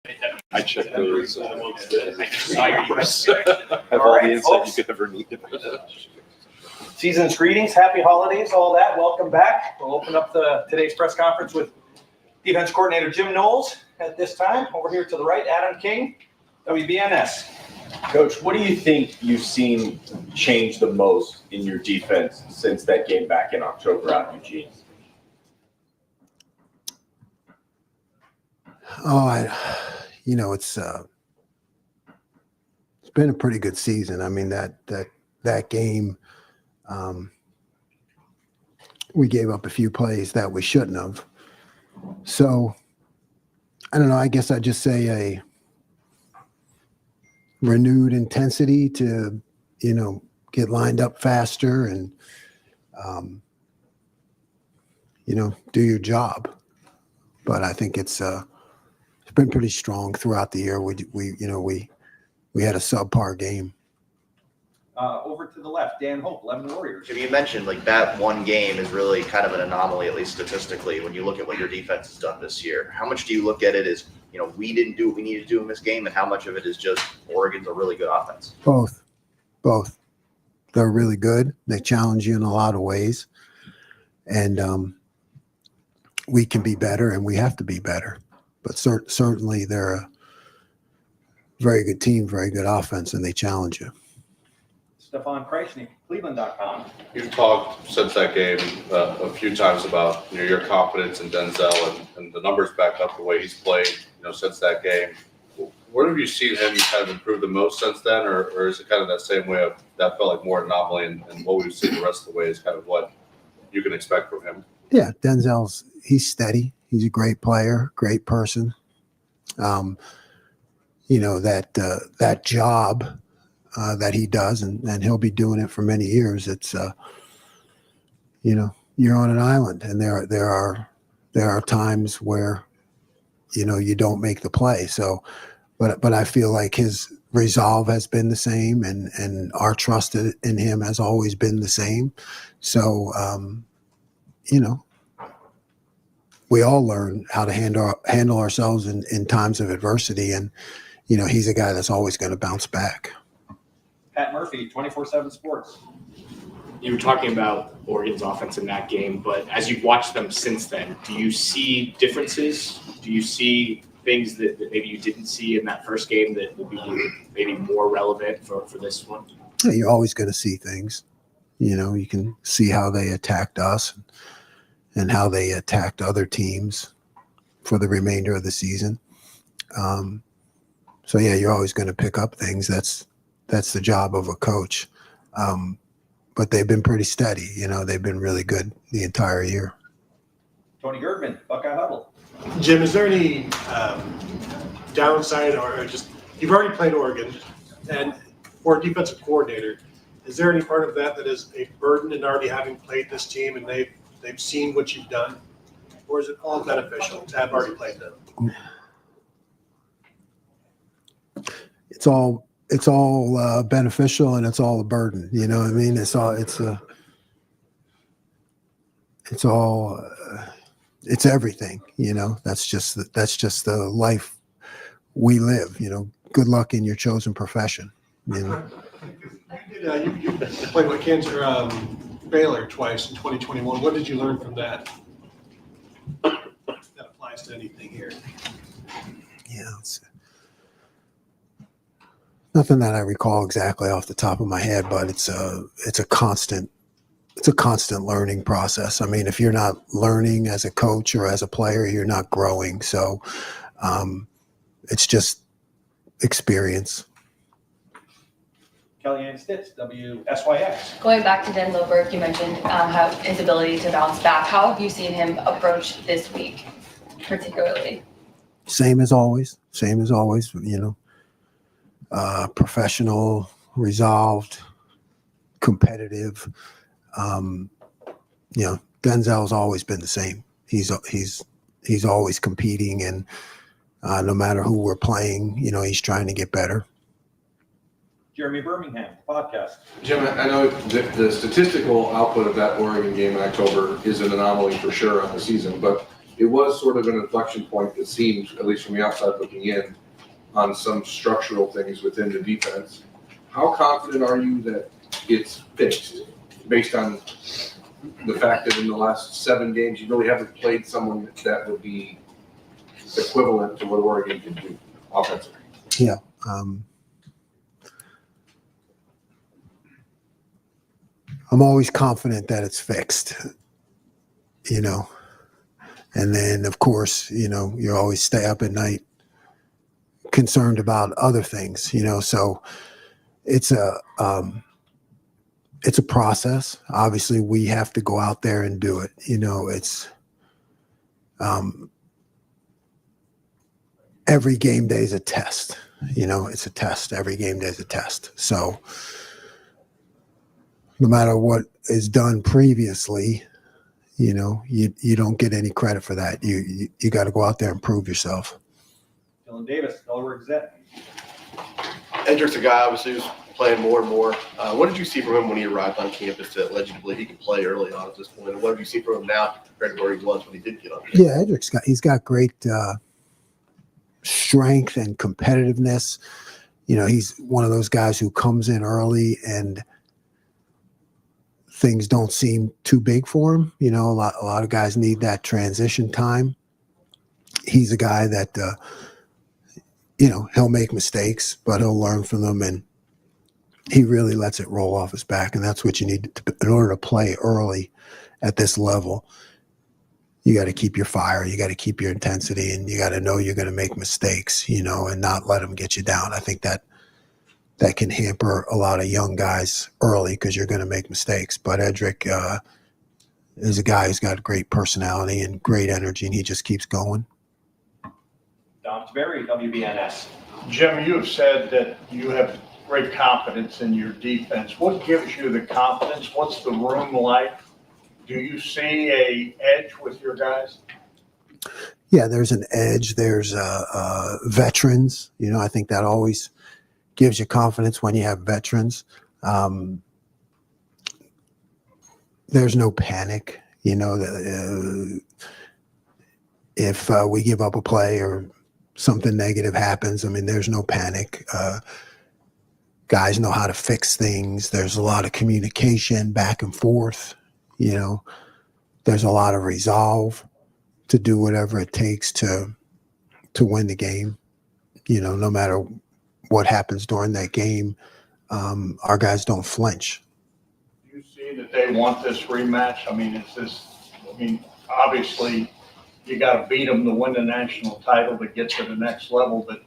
I checked those. I have all the insight you could ever need. Season's greetings, happy holidays, all that. Welcome back. We'll open up today's press conference with defense coordinator Jim Knowles at this time. Over here to the right, Adam King, WBNS. Coach, what do you think you've seen change the most in your defense since that game back in October out in Eugene? It's been a pretty good season. I mean, that game, we gave up a few plays that we shouldn't have. So, I don't know. I guess I'd just say a renewed intensity to, get lined up faster and, do your job. But I think it's been pretty strong throughout the year. We had a subpar game. Over to the left, Dan Hope, 11 Warriors. Jim, you mentioned that one game is really kind of an anomaly, at least statistically, when you look at what your defense has done this year. How much do you look at it as, we didn't do what we needed to do in this game, and how much of it is just Oregon's a really good offense? Both. They're really good. They challenge you in a lot of ways. And we can be better, and we have to be better. But certainly they're a very good team, very good offense, and they challenge you. Stefan Kreisnig, Cleveland.com. You've talked since that game a few times about your confidence in Denzel and the numbers back up the way he's played since that game. Where have you seen him kind of improve the most since then, or is it kind of that same way of that felt like more anomaly and what we've seen the rest of the way is kind of what you can expect from him? Yeah, he's steady. He's a great player, great person. That job that he does, and he'll be doing it for many years. It's, you're on an island, and there are times where, you don't make the play. So, but I feel like his resolve has been the same, and our trust in him has always been the same. So, we all learn how to handle ourselves in times of adversity, and he's a guy that's always going to bounce back. Pat Murphy, 24/7 Sports. You were talking about Oregon's offense in that game, but as you've watched them since then, do you see differences? Do you see things that maybe you didn't see in that first game that will be maybe more relevant for this one? Yeah, you're always going to see things. You can see how they attacked us and how they attacked other teams for the remainder of the season. So, yeah, you're always going to pick up things. That's the job of a coach. But they've been pretty steady. They've been really good the entire year. Tony Girdman, Buckeye Huddle. Jim, is there any downside or just you've already played Oregon, and for a defensive coordinator, is there any part of that is a burden in already having played this team and they've seen what you've done, or is it all beneficial to have already played them? It's all beneficial, and it's all a burden. You know what I mean? It's everything. That's just the life we live. Good luck in your chosen profession. You played with Baylor twice in 2021. What did you learn from that? That applies to anything here. Yeah, it's nothing that I recall exactly off the top of my head, but it's a constant learning process. I mean, if you're not learning as a coach or as a player, you're not growing. So it's just experience. Kellyanne Stitz, WSYX. Going back to Denzel Burke, you mentioned how his ability to bounce back. How have you seen him approach this week, particularly? Same as always. Professional, resolved, competitive. Denzel's always been the same. He's always competing, and no matter who we're playing, he's trying to get better. Jeremy Birmingham, podcast. Jim, I know the statistical output of that Oregon game in October is an anomaly for sure on the season, but it was sort of an inflection point, it seems, at least from the outside looking in, on some structural things within the defense. How confident are you that it's fixed based on the fact that in the last 7 games, you really haven't played someone that would be equivalent to what Oregon can do offensively? Yeah. I'm always confident that it's fixed, and then of course, you always stay up at night concerned about other things, so it's a process. Obviously we have to go out there and do it. It's every game day is a test, it's a test. Every game day is a test. So no matter what is done previously, you don't get any credit for that. You got to go out there and prove yourself. Dylan Davis, Delaware Gazette. Edric's a guy, obviously, who's playing more and more. What did you see from him when he arrived on campus that led you to believe he could play early on at this point? And what have you seen from him now compared to where he was when he did get on campus? Yeah, he's got great strength and competitiveness. He's one of those guys who comes in early and things don't seem too big for him. A lot of guys need that transition time. He's a guy that, he'll make mistakes, but he'll learn from them, and he really lets it roll off his back. And that's what you need in order to play early at this level. You got to keep your fire, you got to keep your intensity, and you got to know you're going to make mistakes, and not let them get you down. I think that can hamper a lot of young guys early because you're going to make mistakes. But Edric is a guy who's got great personality and great energy, and he just keeps going. Dom Taveri, WBNS. Jim, you have said that you have great confidence in your defense. What gives you the confidence? What's the room like? Do you see a edge with your guys? Yeah, there's an edge. There's veterans. I think that always gives you confidence when you have veterans. There's no panic. If we give up a play or something negative happens, there's no panic. Guys know how to fix things. There's a lot of communication back and forth. There's a lot of resolve to do whatever it takes to win the game. No matter what happens during that game, our guys don't flinch. Do you see that they want this rematch? Obviously you got to beat them to win the national title to get to the next level, but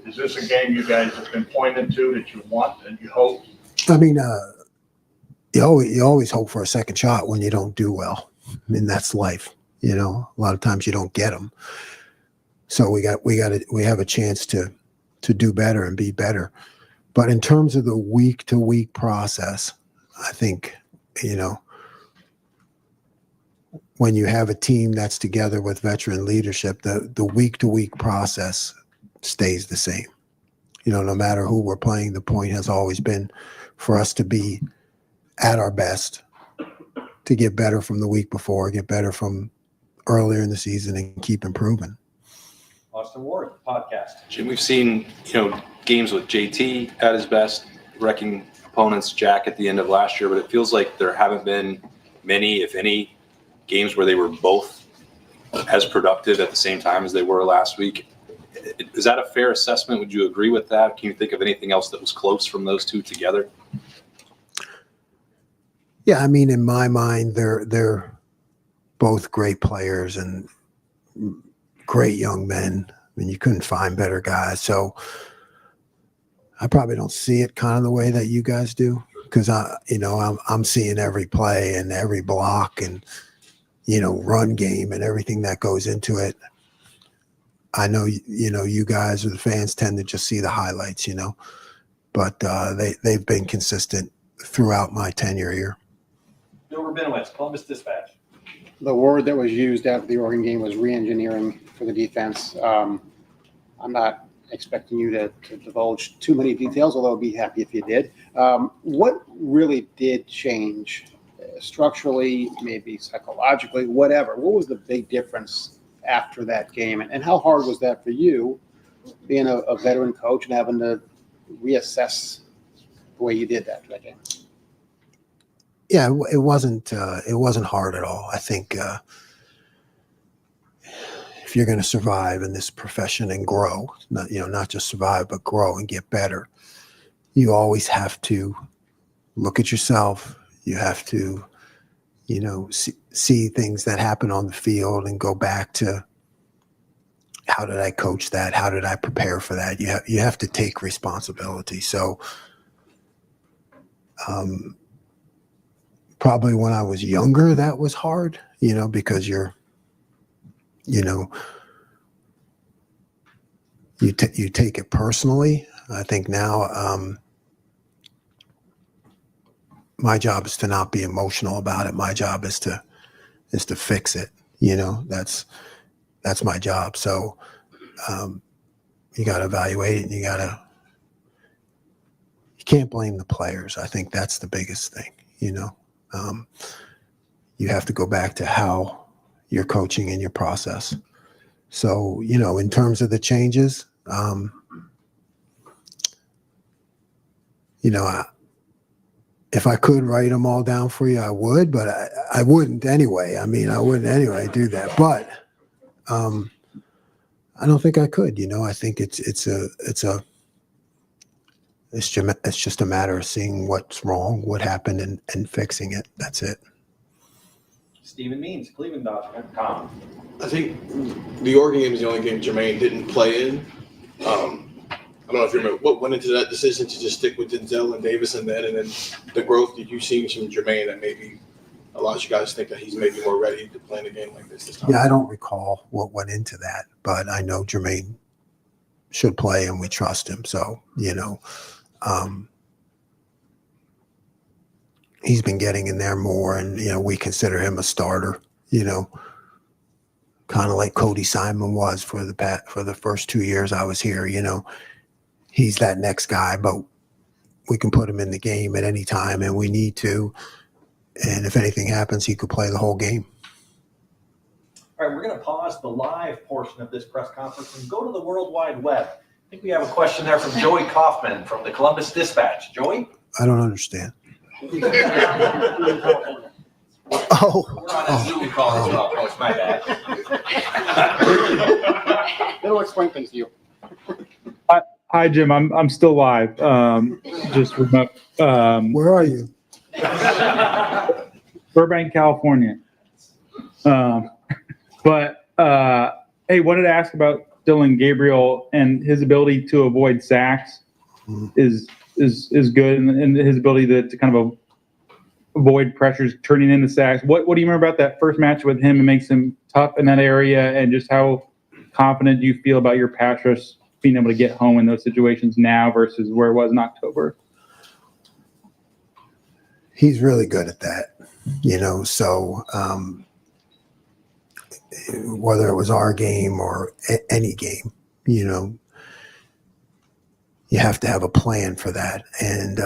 is this a game you guys have been pointing to that you want and you hope? You always hope for a second shot when you don't do well. That's life. A lot of times you don't get them. So we have a chance to do better and be better. But in terms of the week to week process, I think, when you have a team that's together with veteran leadership, the week to week process stays the same. No matter who we're playing, the point has always been for us to be at our best, to get better from the week before, get better from earlier in the season, and keep improving. Austin Ward, podcast. Jim, we've seen, games with JT at his best, wrecking opponents, Jack at the end of last year, but it feels like there haven't been many, if any, games where they were both as productive at the same time as they were last week. Is that a fair assessment? Would you agree with that? Can you think of anything else that was close from those two together? Yeah, in my mind, they're both great players and great young men. You couldn't find better guys. So I probably don't see it kind of the way that you guys do, because I'm seeing every play and every block and run game and everything that goes into it. I know you guys or the fans tend to just see the highlights, but they've been consistent throughout my tenure here. Bill Rabinowitz, Columbus Dispatch. The word that was used after the Oregon game was re-engineering for the defense. I'm not expecting you to divulge too many details, although I'd be happy if you did. What really did change structurally, maybe psychologically, whatever. What was the big difference after that game? And how hard was that for you, being a veteran coach and having to reassess the way you did that game? Yeah, it wasn't hard at all. I think if you're going to survive in this profession and grow, not just survive but grow and get better, you always have to look at yourself. You have to, see things that happen on the field and go back to, how did I coach that? How did I prepare for that? You have to take responsibility. So, probably when I was younger, that was hard, because you take it personally. I think now, my job is to not be emotional about it. My job is to fix it. That's my job. So, you got to evaluate it, and you can't blame the players. I think that's the biggest thing, you have to go back to how you're coaching and your process. So, in terms of the changes, if I could write them all down for you, I would, but I wouldn't anyway. I wouldn't anyway do that. But I don't think I could. I think it's just a matter of seeing what's wrong, what happened, and fixing it. That's it. Stephen Means, Cleveland.com. I think the Oregon game is the only game Jermaine didn't play in. I don't know if you remember what went into that decision to just stick with Denzel and Davis and then the growth that you've seen from Jermaine that maybe allows you guys to think that he's maybe more ready to play in a game like this time. Yeah, I don't recall what went into that, but I know Jermaine should play and we trust him. So, he's been getting in there more, and, we consider him a starter, kind of like Cody Simon was for the first 2 years I was here. He's that next guy, but we can put him in the game at any time, and we need to. And if anything happens, he could play the whole game. All right, we're going to pause the live portion of this press conference and go to the World Wide Web. I think we have a question there from Joey Kaufman from the Columbus Dispatch. Joey? I don't understand. We're on a Zoom call as well, Coach. My bad. They'll explain things to you. Hi, Jim. I'm still live. Just remote. Where are you? Burbank, California. But hey, wanted to ask about Dylan Gabriel and his ability to avoid sacks is good, and his ability to kind of avoid pressures turning into sacks. What do you remember about that first match with him? It makes him tough in that area, and just how confident do you feel about your pass rush being able to get home in those situations now versus where it was in October? He's really good at that, so whether it was our game or any game, you have to have a plan for that. And,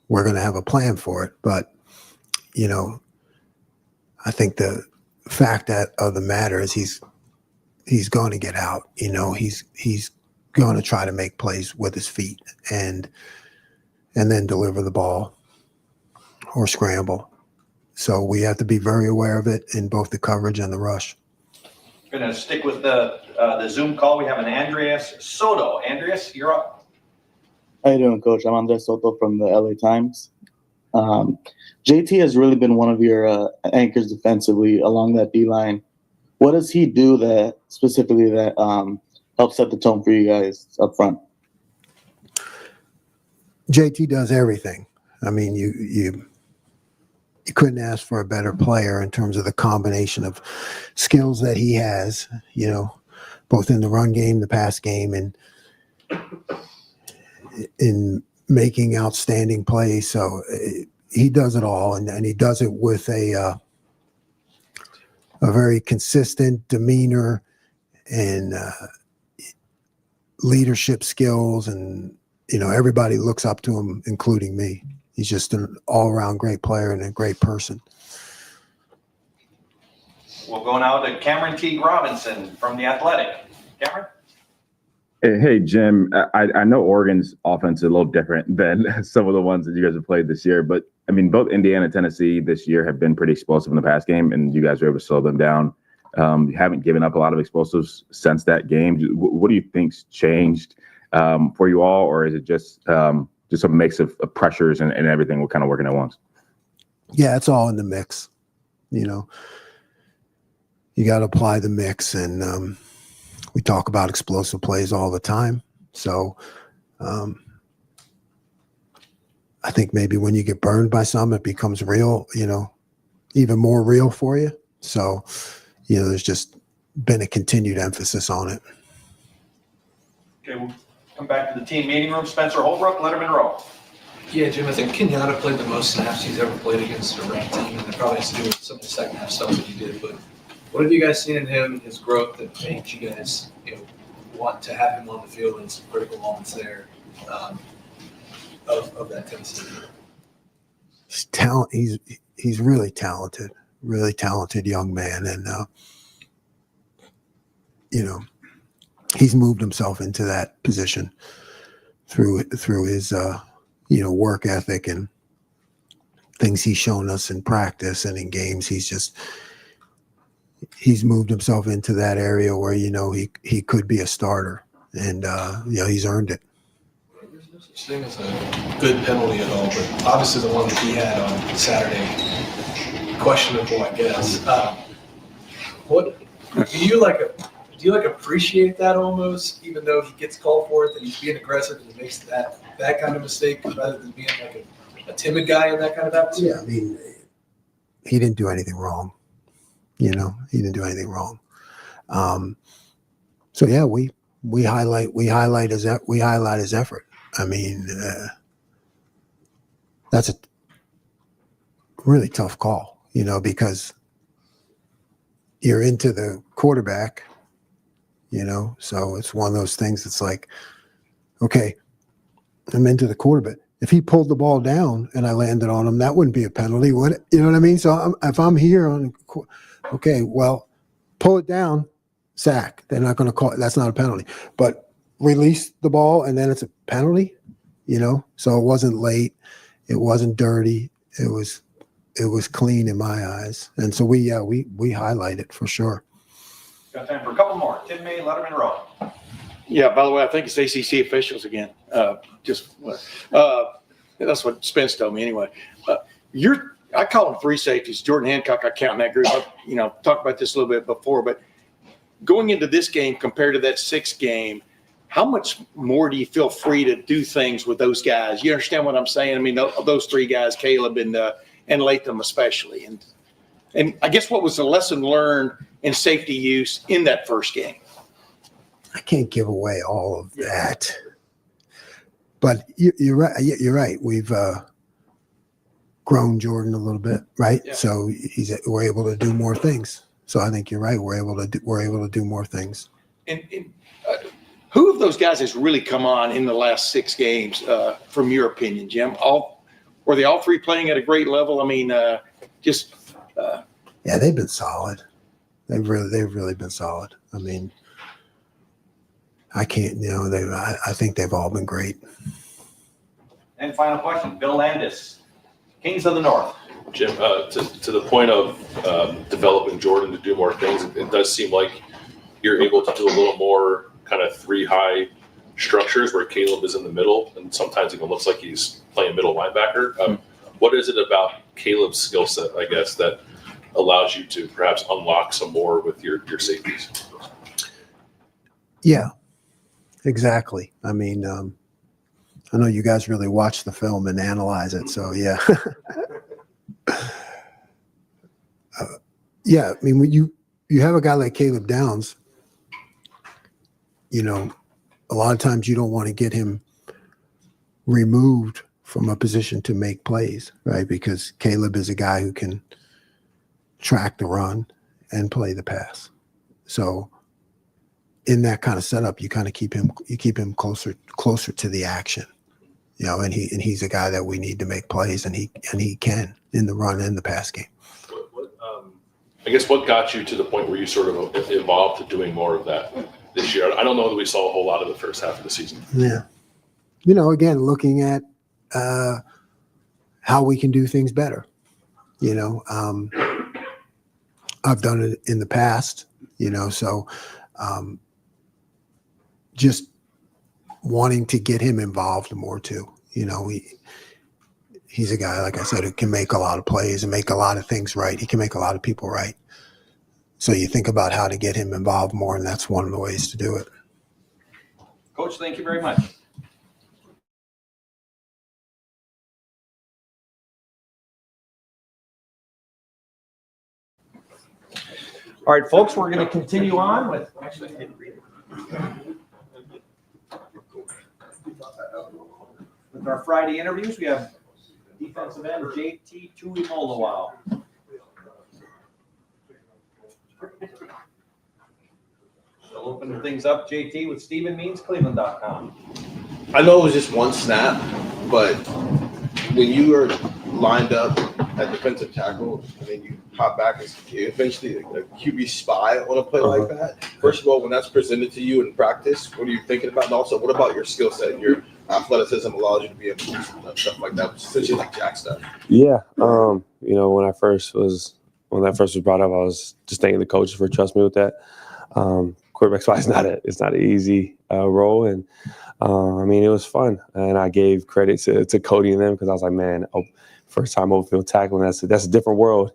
we're going to have a plan for it. But, I think the fact of the matter is he's going to get out. He's going to try to make plays with his feet and then deliver the ball or scramble. So we have to be very aware of it in both the coverage and the rush. We're going to stick with the Zoom call. We have an Andreas Soto. Andreas, you're up. How you doing, Coach? I'm Andres Soto from the LA Times. JT has really been one of your anchors defensively along that D-line. What does he do that specifically that helps set the tone for you guys up front? JT does everything. I mean, you couldn't ask for a better player in terms of the combination of skills that he has, both in the run game, the pass game, and in making outstanding plays. So he does it all, and he does it with a very consistent demeanor and leadership skills, and everybody looks up to him, including me. He's just an all-around great player and a great person. We'll go now to Cameron Teague Robinson from The Athletic. Cameron? Hey, Jim, I know Oregon's offense is a little different than some of the ones that you guys have played this year, but I mean, both Indiana and Tennessee this year have been pretty explosive in the pass game, and you guys were able to slow them down. You haven't given up a lot of explosives since that game. What do you think's changed for you all, or is it just a mix of pressures and everything we're kind of working at once? Yeah, it's all in the mix. You know, you got to apply the mix, and we talk about explosive plays all the time. So I think maybe when you get burned by some, it becomes real, you know, even more real for you. So, you know, there's just been a continued emphasis on it. Okay, we'll come back to the team meeting room. Spencer Holbrook, Letterman Row. Yeah, Jim, I think Kenyatta played the most snaps he's ever played against a ranked team, and it probably has to do with some of the second half stuff that he did. But what have you guys seen in him, his growth, that made you guys, you know, want to have him on the field in some critical moments there of that Tennessee team? He's really talented young man, and you know, he's moved himself into that position through his you know, work ethic and things he's shown us in practice and in games. He's moved himself into that area where, you know, he could be a starter, and you know, he's earned it. There's no such thing as a good penalty at all, but obviously the one that he had on Saturday, questionable, I guess. What do you appreciate that almost, even though he gets called for it, that he's being aggressive and he makes that kind of mistake rather than being like a timid guy in that kind of atmosphere? Yeah, I mean, he didn't do anything wrong. You know, he didn't do anything wrong. So yeah, we highlight his effort. I mean, that's a really tough call, you know, because you're into the quarterback, you know, so it's one of those things that's like, okay, I'm into the quarterback. If he pulled the ball down and I landed on him, that wouldn't be a penalty, would it? You know what I mean? So if I'm here on, okay, well, pull it down, sack. They're not going to call it. That's not a penalty. But release the ball and then it's a penalty, you know? So it wasn't late. It wasn't dirty. It was clean in my eyes. And so we highlight it for sure. Got time for a couple more. Tim May, Letterman Row. Yeah, by the way, I think it's ACC officials again. That's what Spence told me anyway. I call them free safeties. Jordan Hancock, I count in that group. You know, talked about this a little bit before, but going into this game compared to that sixth game, how much more do you feel free to do things with those guys? You understand what I'm saying? I mean, those three guys, Caleb and Latham especially. And I guess what was the lesson learned in safety use in that first game? I can't give away all of that, but you're right. You're right. We've grown Jordan a little bit, right? Yeah. So we're able to do more things. So I think you're right. We're able to do more things. And who of those guys has really come on in the last 6 games, from your opinion, Jim? Were they all three playing at a great level? I mean, yeah, they've been solid. They've really been solid. I mean, I can't, you know, I think they've all been great. And final question, Bill Landis, Kings of the North. Jim, to the point of developing Jordan to do more things, it does seem like you're able to do a little more kind of 3 high structures where Caleb is in the middle, and sometimes even looks like he's playing middle linebacker. What is it about Caleb's skill set, I guess, that allows you to perhaps unlock some more with your safeties? Yeah, exactly. I mean, I know you guys really watch the film and analyze it, so yeah. Yeah, I mean, when you have a guy like Caleb Downs, you know, a lot of times you don't want to get him removed from a position to make plays, right? Because Caleb is a guy who can track the run and play the pass. So in that kind of setup, you kind of keep him closer to the action. and he's a guy that we need to make plays, and he can in the run and the pass game. I guess what got you to the point where you sort of evolved to doing more of that this year? I don't know that we saw a whole lot of the first half of the season. Yeah. Again, looking at how we can do things better. I've done it in the past, so just wanting to get him involved more too. He's a guy, like I said, who can make a lot of plays and make a lot of things right. He can make a lot of people right. So you think about how to get him involved more, and that's one of the ways to do it. Coach, thank you very much. All right, folks, we're going to continue on with our Friday interviews. We have defensive end JT Tuimoloau. So open things up, JT, with StephenMeansCleveland.com. I know it was just one snap, but when you were lined up at defensive tackle and then you hop back and eventually a QB spy on a play like that, first of all, when that's presented to you in practice, what are you thinking about? And also, what about your skill set? Your athleticism allows you to be able to do stuff like that, essentially like Jack stuff. Yeah. When that first was brought up, I was just thanking the coaches for trusting me with that. Quarterback spy is not an easy role, and it was fun, and I gave credit to Cody and them because I was like, man, first time open field tackling, that's a different world,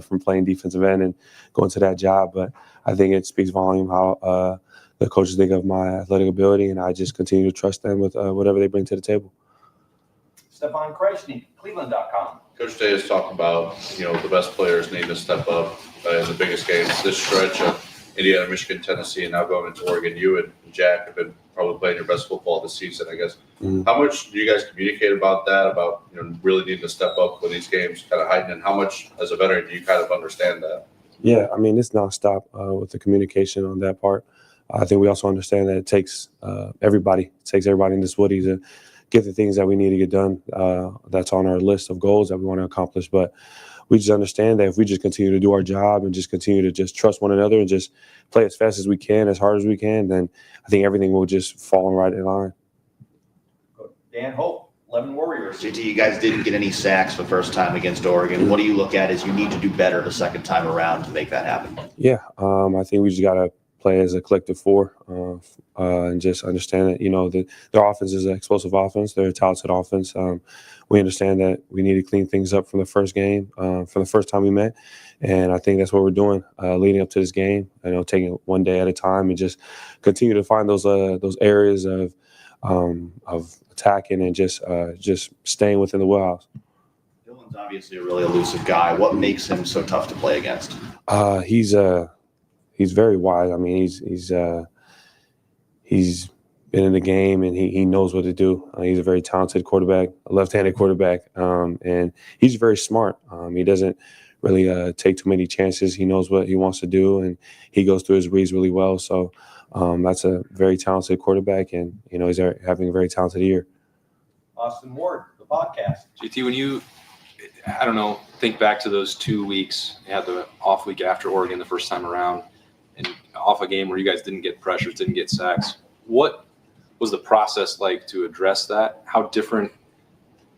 from playing defensive end and going to that job. But I think it speaks volume how the coaches think of my athletic ability, and I just continue to trust them with whatever they bring to the table. Stefan Kreisny, Cleveland.com. Coach Day has talked about, the best players need to step up in the biggest games. This stretch of Indiana, Michigan, Tennessee, and now going into Oregon, you and Jack have been probably playing your best football this season, I guess. Mm-hmm. How much do you guys communicate about that, about really needing to step up when these games kind of heighten, and how much as a veteran do you kind of understand that? Yeah, it's nonstop with the communication on that part. I think we also understand that it takes everybody in this Woody to get the things that we need to get done. That's on our list of goals that we want to accomplish. But we just understand that if we just continue to do our job and just continue to just trust one another and just play as fast as we can, as hard as we can, then I think everything will just fall right in line. Dan Hope, 11 Warriors. JT, you guys didn't get any sacks the first time against Oregon. What do you look at as you need to do better the second time around to make that happen? Yeah, I think we just got to play as a collective four and just understand that, their offense is an explosive offense. They're a talented offense. We understand that we need to clean things up from the first game, from the first time we met. And I think that's what we're doing leading up to this game, taking it one day at a time and just continue to find those areas of attacking and just staying within the wheelhouse. Dylan's obviously a really elusive guy. What makes him so tough to play against? He's very wise. He's been in the game and he knows what to do. He's a very talented quarterback, a left-handed quarterback, and he's very smart. He doesn't really take too many chances. He knows what he wants to do, and he goes through his reads really well. So that's a very talented quarterback, and he's having a very talented year. Austin Ward, the podcast. JT, when you, think back to those 2 weeks, you had the off week after Oregon the first time around, and off a game where you guys didn't get pressures, didn't get sacks. What was the process like to address that? How different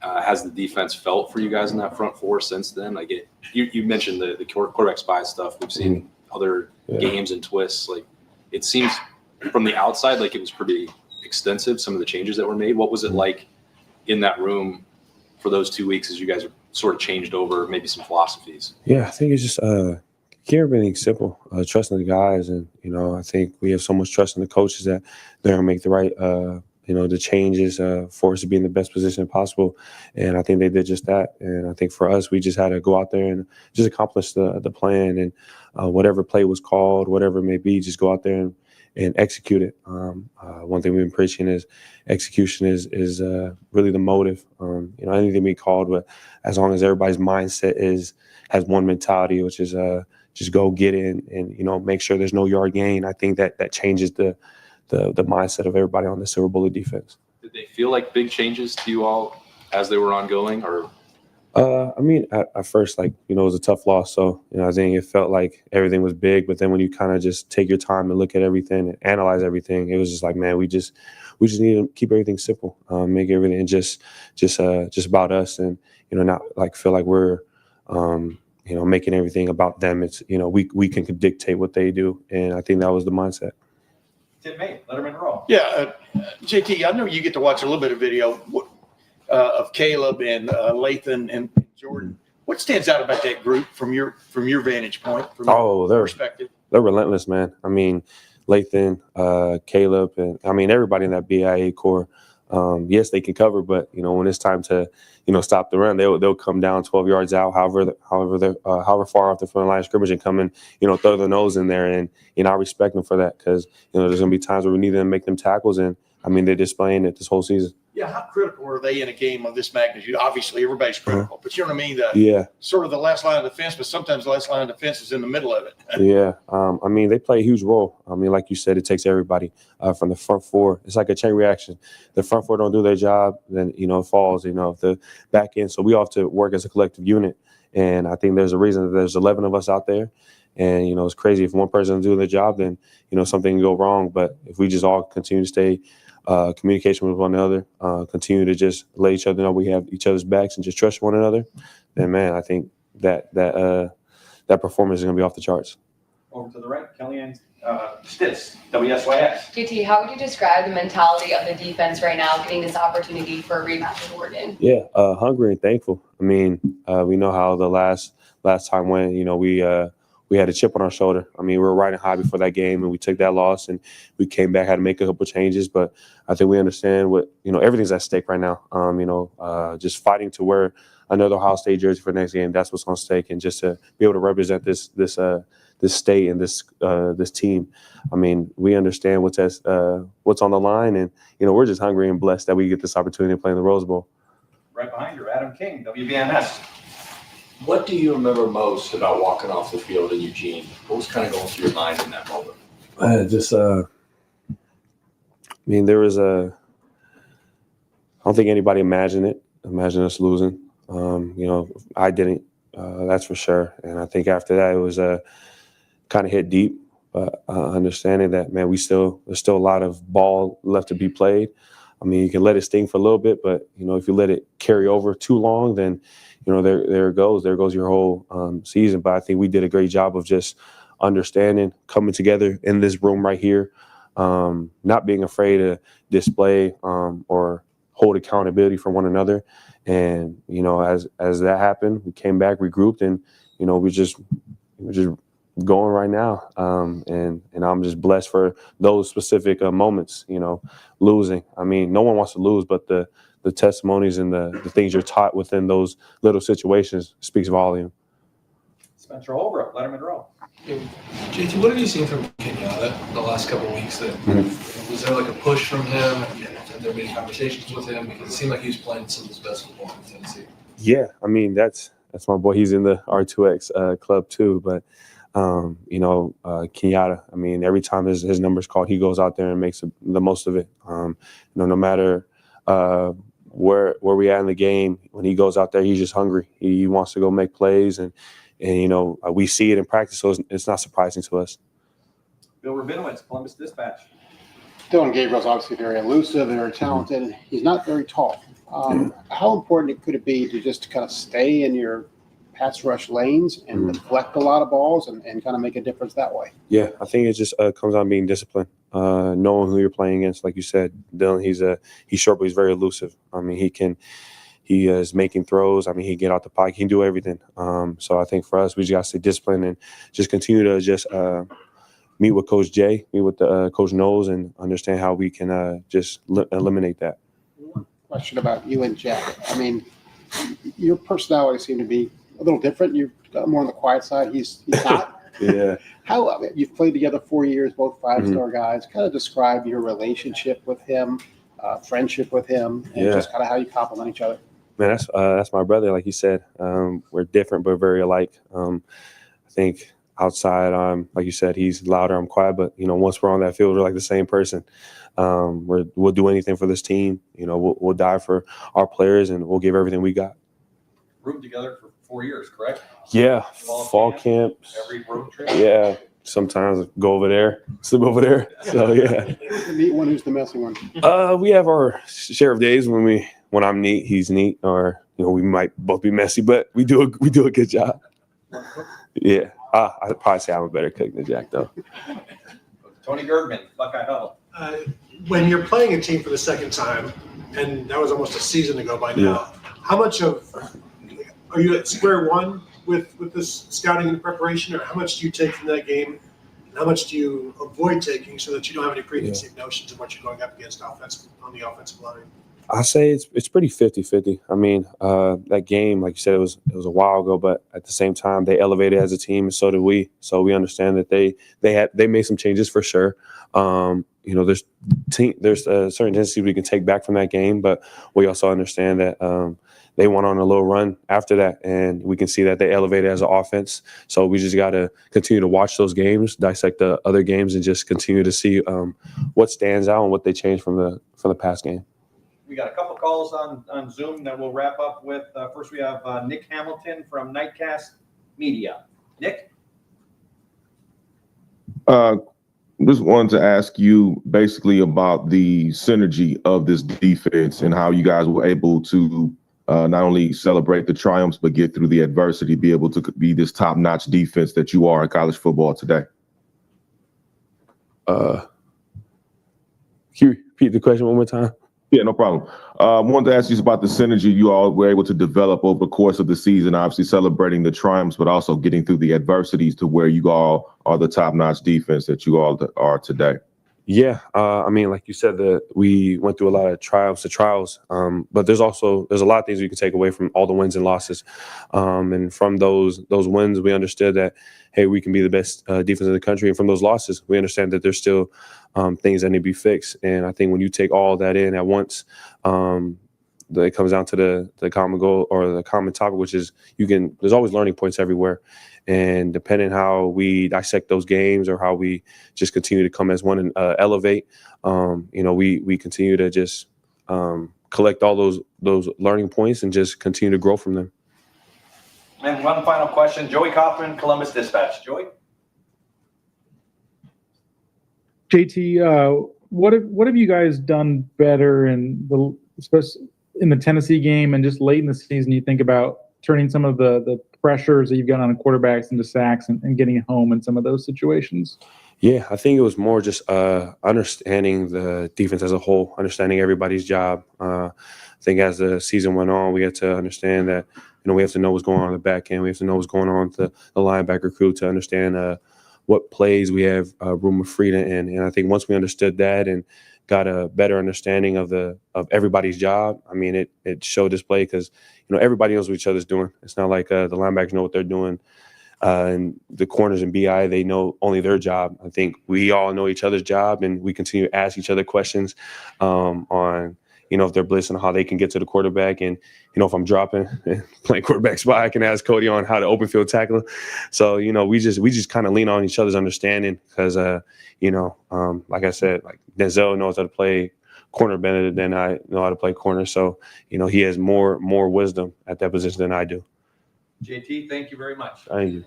has the defense felt for you guys in that front four since then? Like you mentioned the quarterback spy stuff. We've seen other games and twists. Like it seems from the outside like it was pretty extensive, some of the changes that were made. What was it like in that room for those 2 weeks as you guys sort of changed over maybe some philosophies? Yeah, I think it's just keep everything simple, trusting the guys. And, I think we have so much trust in the coaches that they're going to make the right, the changes for us to be in the best position possible. And I think they did just that. And I think for us, we just had to go out there and just accomplish the plan. And whatever play was called, whatever it may be, just go out there and execute it. One thing we've been preaching is execution is really the motive. Anything we called, but as long as everybody's mindset has one mentality, which is just go get it and make sure there's no yard gain. I think that changes the mindset of everybody on the Silver Bullet defense. Did they feel like big changes to you all as they were ongoing, or? I mean, at first, like, it was a tough loss. So, I think it felt like everything was big. But then when you kind of just take your time and look at everything and analyze everything, it was just like, man, we just need to keep everything simple, make everything just about us, and not like feel like we're making everything about them. It's we can dictate what they do, and I think that was the mindset. Tim May, Letterman Row. Yeah, JT, I know you get to watch a little bit of video of Caleb and Lathan and Jordan. What stands out about that group from your vantage point, from your perspective? They're relentless, man. I mean, Lathan, Caleb, and I mean everybody in that BIA core. Yes, they can cover, but when it's time to stop the run, they'll come down 12 yards out, however far off the front line of scrimmage, and come and throw their nose in there. And I respect them for that, because there's gonna be times where we need them to make them tackles, and I mean they're displaying it this whole season. Yeah, how critical are they in a game of this magnitude? Obviously, everybody's critical, but you know what I mean? Yeah. Sort of the last line of defense, but sometimes the last line of defense is in the middle of it. Yeah. I mean, they play a huge role. I mean, like you said, it takes everybody from the front four. It's like a chain reaction. The front four don't do their job, then, it falls, the back end. So we all have to work as a collective unit. And I think there's a reason that there's 11 of us out there. And, it's crazy. If one person doesn't do their job, then, something can go wrong. But if we just all continue to stay communication with one another, continue to just let each other know we have each other's backs and just trust one another, then, man, I think that performance is going to be off the charts. Over to the right, Kellyanne Stitz, WSYX. JT, how would you describe the mentality of the defense right now, getting this opportunity for a rematch with Oregon? Yeah, hungry and thankful. I mean, we know how the last time went. We had a chip on our shoulder. I mean, we were riding high before that game, and we took that loss, and we came back, had to make a couple changes. But I think we understand what everything's at stake right now. Just fighting to wear another Ohio State jersey for the next game. That's what's on stake, and just to be able to represent this state and this team. I mean, we understand what's on the line, and we're just hungry and blessed that we get this opportunity to play in the Rose Bowl. Right behind you, Adam King, WBNS. What do you remember most about walking off the field in Eugene? What was kind of going through your mind in that moment? I mean, there was I don't think anybody imagined us losing. I didn't, that's for sure. And I think after that, it was kind of hit deep, understanding that, man, there's still a lot of ball left to be played. I mean, you can let it sting for a little bit, but, if you let it carry over too long, then, there it goes. There goes your whole season. But I think we did a great job of just understanding, coming together in this room right here, not being afraid to display or hold accountability for one another. And, as that happened, we came back, regrouped, and, we're just going right now. And I'm just blessed for those specific moments, losing. I mean, no one wants to lose, but the testimonies and the things you're taught within those little situations speaks volume. Spencer Holbrook, Letterman Row. JT, what have you seen from Kenyatta the last couple of weeks? Was there like a push from him? Have there been conversations with him? Because it seemed like he was playing some of his best football in Tennessee. Yeah, I mean, that's my boy. He's in the R2X club too. But, Kenyatta, I mean, every time his number's called, he goes out there and makes the most of it. No matter where we at in the game, when he goes out there, he's just hungry. He wants to go make plays, and we see it in practice, so it's not surprising to us. Bill Rabinowitz, Columbus Dispatch. Dylan Gabriel's obviously very elusive, very talented, and he's not very tall. How important could it be to just kind of stay in your pass rush lanes and deflect a lot of balls and kind of make a difference that way? Yeah, I think it just comes on being disciplined, knowing who you're playing against. Like you said, Dylan, he's short, but he's very elusive. I mean, he is making throws. I mean, he can get out the pocket. He can do everything. So I think for us, we just got to stay disciplined and just continue to just meet with Coach Jay, meet with Coach Knowles, and understand how we can just eliminate that. Question about you and Jack. I mean, your personality seemed to be a little different. You've got more on the quiet side. He's not. Yeah. How you've played together 4 years, both five-star guys. Kind of describe your relationship with him, friendship with him, and just kind of how you complement each other. Man, that's my brother. Like you said, we're different but very alike. I think outside, like you said, he's louder, I'm quiet. But, once we're on that field, we're like the same person. We'll do anything for this team. We'll die for our players, and we'll give everything we got. Roomed together for 4 years, correct? Yeah, fall camps. Every road trip? Yeah, sometimes go over there, sleep over there. So, yeah. Who's the neat one? Who's the messy one? We have our share of days when I'm neat, he's neat, or we might both be messy, but we do a good job. Yeah, I'd probably say I'm a better cook than Jack, though. Tony Gergman, Buckeye Huddle. When you're playing a team for the second time, and that was almost a season ago by now, how much are you at square one with this scouting and preparation, or how much do you take from that game, and how much do you avoid taking so that you don't have any preconceived notions of what you're going up against on the offensive line? I say it's pretty 50-50. I mean, that game, like you said, it was a while ago, but at the same time, they elevated as a team, and so did we. So we understand that they made some changes for sure. There's certain tendencies we can take back from that game, but we also understand that they went on a little run after that, and we can see that they elevated as an offense. So we just got to continue to watch those games, dissect the other games, and just continue to see what stands out and what they changed from the past game. We got a couple calls on Zoom that we'll wrap up with. First, we have Nick Hamilton from Nightcast Media. Nick? Just wanted to ask you basically about the synergy of this defense and how you guys were able to not only celebrate the triumphs, but get through the adversity, be able to be this top-notch defense that you are in college football today. Can you repeat the question one more time? Yeah, no problem. I wanted to ask you about the synergy you all were able to develop over the course of the season, obviously celebrating the triumphs, but also getting through the adversities to where you all are the top-notch defense that you all are today. Yeah, I mean, like you said, we went through a lot of triumphs and trials, but there's a lot of things we can take away from all the wins and losses. And from those wins, we understood that, hey, we can be the best defense in the country. And from those losses, we understand that there's still things that need to be fixed. And I think when you take all that in at once, it comes down to the common goal or the common topic, which is there's always learning points everywhere. And depending how we dissect those games or how we just continue to come as one and elevate, we continue to just collect all those learning points and just continue to grow from them. And one final question, Joey Kaufman, Columbus Dispatch. Joey? JT, what have you guys done better especially in the Tennessee game and just late in the season? You think about turning some of the pressures that you've got on quarterbacks into sacks and getting it home in some of those situations? Yeah, I think it was more just understanding the defense as a whole, understanding everybody's job. I think as the season went on, we had to understand that we have to know what's going on in the back end. We have to know what's going on with the linebacker crew to understand what plays we have room of freedom in. And I think once we understood that and got a better understanding of everybody's job, I mean, it showed this play because everybody knows what each other's doing. It's not like the linebackers know what they're doing, and the corners and BI, they know only their job. I think we all know each other's job, and we continue to ask each other questions on if they're blitzing, how they can get to the quarterback. And, if I'm dropping and playing quarterback spot, I can ask Cody on how to open field tackle. So, we just kind of lean on each other's understanding because, like I said, like Denzel knows how to play corner better than I know how to play corner. So, he has more wisdom at that position than I do. JT, thank you very much. Thank you.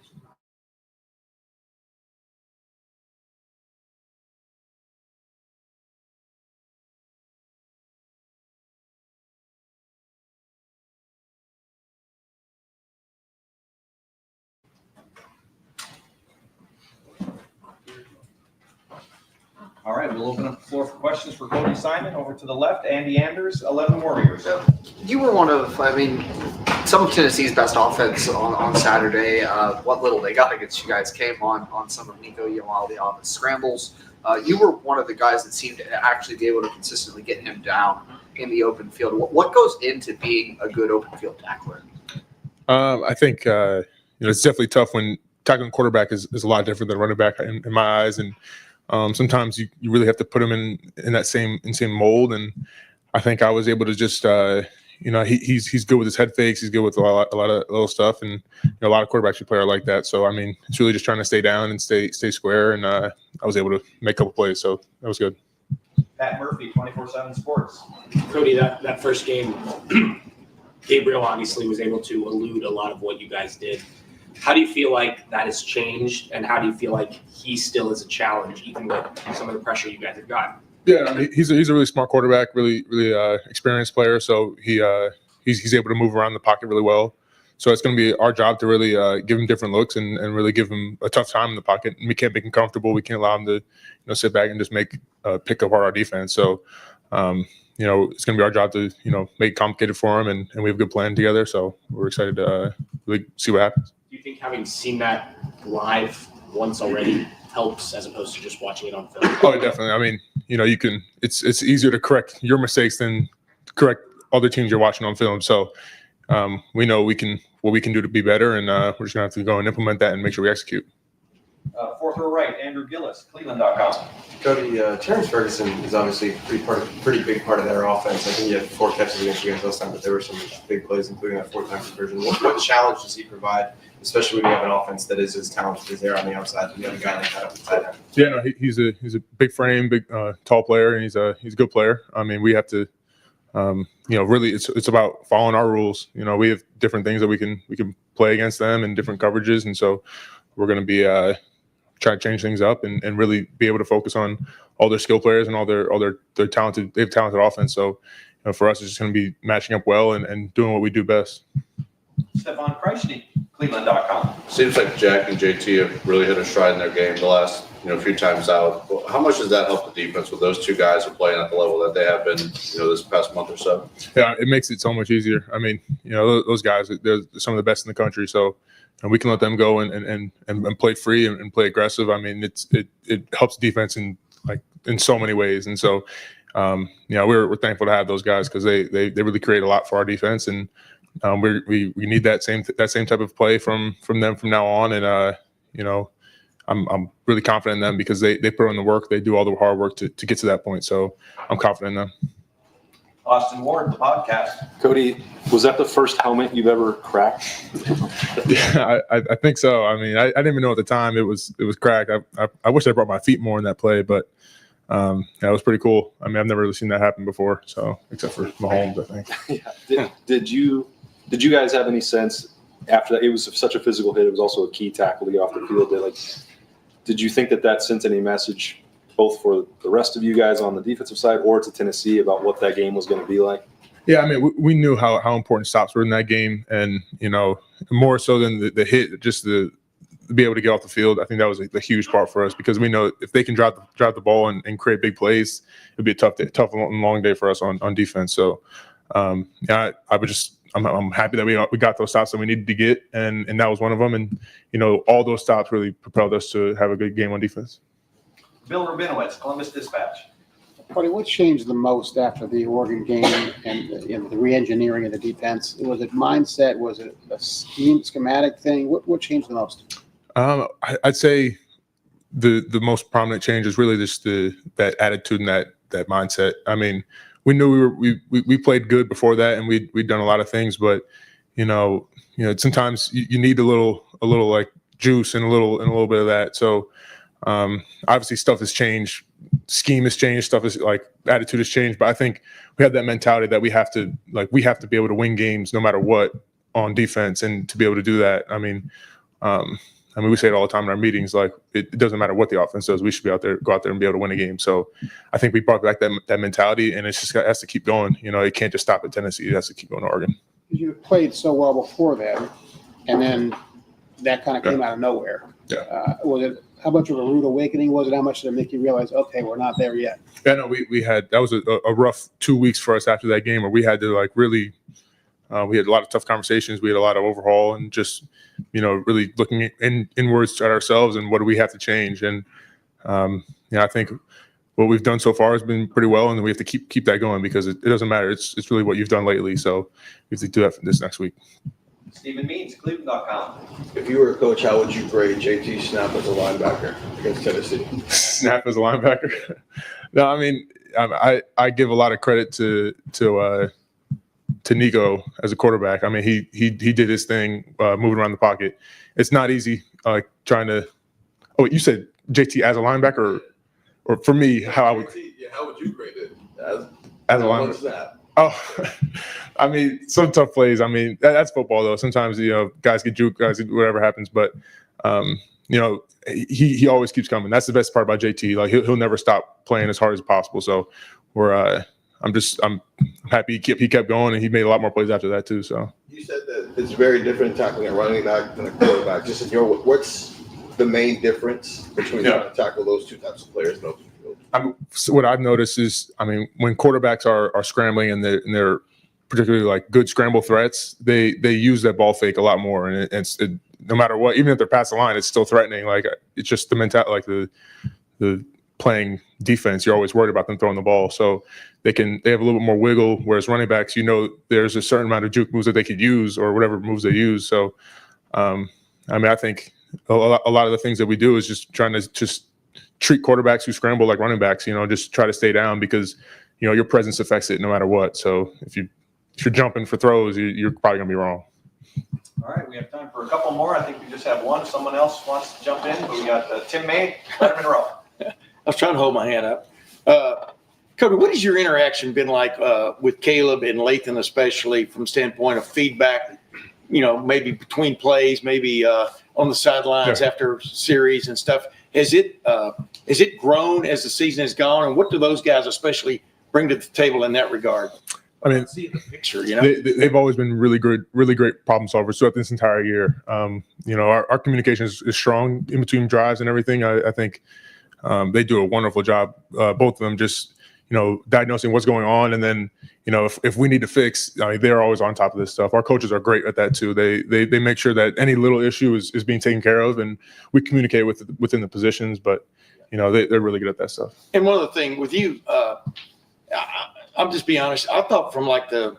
All right, we'll open up the floor for questions for Cody Simon. Over to the left, Andy Anders, 11 Warriors. You were one of, some of Tennessee's best offense on Saturday. What little they got against you guys came on some of Nico Tuimoloau's scrambles. You were one of the guys that seemed to actually be able to consistently get him down in the open field. What goes into being a good open field tackler? I think it's definitely tough when tackling quarterback is a lot different than running back in my eyes, and sometimes you really have to put them in that same mold. And I think I was able to just he's good with his head fakes. He's good with a lot of little stuff, and a lot of quarterbacks who play are like that. So I mean, it's really just trying to stay down and stay square. And I was able to make a couple plays, so that was good. Pat Murphy, 24/7 Sports. Cody, that first game, Gabriel obviously was able to elude a lot of what you guys did. How do you feel like that has changed, and how do you feel like he still is a challenge, even with some of the pressure you guys have got? Yeah, I mean, he's a really smart quarterback, really experienced player. So he's able to move around the pocket really well. So it's going to be our job to really give him different looks and really give him a tough time in the pocket. And we can't make him comfortable. We can't allow him to sit back and just pick apart our defense. So it's going to be our job to make it complicated for him, and we have a good plan together. So we're excited to really see what happens. Do you think having seen that live once already helps as opposed to just watching it on film? Oh, definitely. I mean, you can. It's easier to correct your mistakes than correct other teams you're watching on film. So we know what we can do to be better, and we're just gonna have to go and implement that and make sure we execute. Fourth row right, Andrew Gillis, Cleveland.com. Cody, Terrence Ferguson is obviously a pretty big part of their offense. I think he had 4 catches against you guys last time, but there were some big plays, including that 4-time conversion. What challenge does he provide, especially when you have an offense that is as talented as they are on the outside, and you have a guy like that up the tight end? Yeah, no, he's a big frame, big tall player, and he's a good player. I mean, we have to, really, it's about following our rules. We have different things that we can play against them and different coverages, and so we're going to be try to change things up and really be able to focus on all their skill players and all their talented. They have talented offense. So for us, it's just going to be matching up well and doing what we do best. Stefan Kreisny, Cleveland.com. Seems like Jack and JT have really hit a stride in their game the last few times out. How much does that help the defense with those two guys who are playing at the level that they have been this past month or so? Yeah, it makes it so much easier. I mean, those guys, they're some of the best in the country. So we can let them go and play free and play aggressive. I mean, it helps the defense in so many ways. And so we're thankful to have those guys because they really create a lot for our defense, and we need that same type of play from them from now on. And I'm really confident in them because they put in the work, they do all the hard work to get to that point. So I'm confident in them. Austin Ward, the podcast. Cody, was that the first helmet you've ever cracked? Yeah, I think so. I mean, I didn't even know at the time it was cracked. I wish I brought my feet more in that play, but it was pretty cool. I mean, I've never really seen that happen before. So except for Mahomes, I think. Yeah. Did you guys have any sense after that? It was such a physical hit. It was also a key tackle to get off the field. Did you think that sent any message both for the rest of you guys on the defensive side or to Tennessee about what that game was going to be like? Yeah, I mean, we knew how important stops were in that game, and more so than the hit, just to be able to get off the field. I think that was a huge part for us because we know if they can drive the ball and create big plays, it'd be a tough and long day for us on defense. So, I'm happy that we got those stops that we needed to get, and that was one of them. And all those stops really propelled us to have a good game on defense. Bill Rabinowitz, Columbus Dispatch. Cody, what changed the most after the Oregon game and the re-engineering of the defense? Was it mindset? Was it a schematic thing? What changed the most? I'd say the most prominent change is really just that attitude and that mindset. I mean, we knew we played good before that, and we'd done a lot of things, but sometimes you need a little like juice and a little bit of that. So obviously stuff has changed, scheme has changed, stuff is attitude has changed, but I think we have that mentality that we have to be able to win games no matter what on defense, and to be able to do that. I mean, we say it all the time in our meetings, it doesn't matter what the offense does, we should go out there and be able to win a game. So I think we brought back that mentality, and it has to keep going. It can't just stop at Tennessee, it has to keep going to Oregon. You played so well before that, and then that kind of came out of nowhere. Yeah. Was it how much of a rude awakening was it? How much did it make you realize, okay, we're not there yet? Yeah, no, we had, that was a rough 2 weeks for us after that game where we had to really, we had a lot of tough conversations. We had a lot of overhaul and just, really looking inwards at ourselves and what do we have to change. And, I think what we've done so far has been pretty well, and we have to keep that going because it doesn't matter. It's really what you've done lately. So we have to do that for this next week. Stephen Means, Cleveland.com. If you were a coach, how would you grade JT's snap as a linebacker against Tennessee? Snap as a linebacker? No, I mean, I give a lot of credit to to Nico as a quarterback. I mean, he did his thing, moving around the pocket. It's not easy trying to. Oh, you said JT as a linebacker, or for me, how I would. Yeah, how would you grade it as a linebacker? Oh, I mean, some tough plays. I mean, that's football though. Sometimes guys get juked, whatever happens. But he always keeps coming. That's the best part about JT. Like he'll never stop playing as hard as possible. So I'm happy he kept going, and he made a lot more plays after that too. So you said that it's very different tackling a running back than a quarterback. Just in what's the main difference between trying to tackle those two types of players in open field? So what I've noticed is, I mean, when quarterbacks are scrambling and they're particularly like good scramble threats, they use that ball fake a lot more, and it's no matter what, even if they're past the line, it's still threatening. Like it's just the mentality, like the playing defense. You're always worried about them throwing the ball, so they have a little bit more wiggle. Whereas running backs, there's a certain amount of juke moves that they could use or whatever moves they use. So, I mean, I think a lot of the things that we do is just trying to just treat quarterbacks who scramble like running backs. Just try to stay down because your presence affects it no matter what. So if you're jumping for throws, you're probably gonna be wrong. All right, we have time for a couple more. I think we just have one. Someone else wants to jump in, but we got Tim May, Letterman Row. I was trying to hold my hand up. Cody, what has your interaction been like with Caleb and Lathan, especially from standpoint of feedback, maybe between plays, maybe on the sidelines after series and stuff? Has it grown as the season has gone? And what do those guys especially bring to the table in that regard? I mean, see the picture, they've always been really great problem solvers throughout this entire year. Our communication is strong in between drives and everything. I think they do a wonderful job, both of them, just diagnosing what's going on, and then if we need to fix, they're always on top of this stuff. Our coaches are great at that too. They make sure that any little issue is being taken care of, and we communicate within the positions. But they're really good at that stuff. And one other thing with you, I'm just being honest. I thought from like the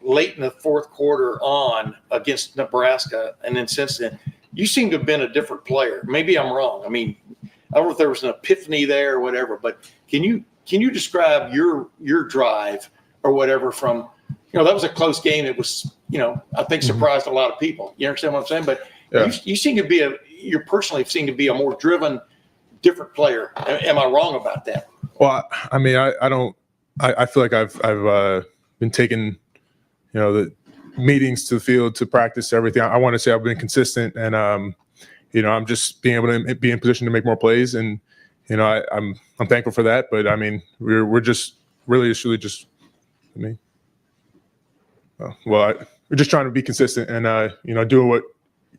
late in the fourth quarter on against Nebraska, and then since then, you seem to have been a different player. Maybe I'm wrong. I mean, I don't know if there was an epiphany there or whatever, but can you describe your drive or whatever from, that was a close game. It was, I think surprised a lot of people. You understand what I'm saying? But you seem to be you personally seem to be a more driven, different player. Am I wrong about that? Well, I mean, I feel like I've been taking, the meetings to the field, to practice, everything. I want to say I've been consistent, and I'm just being able to be in position to make more plays, and I'm thankful for that. But I mean, we're just really just me. We're just trying to be consistent and doing what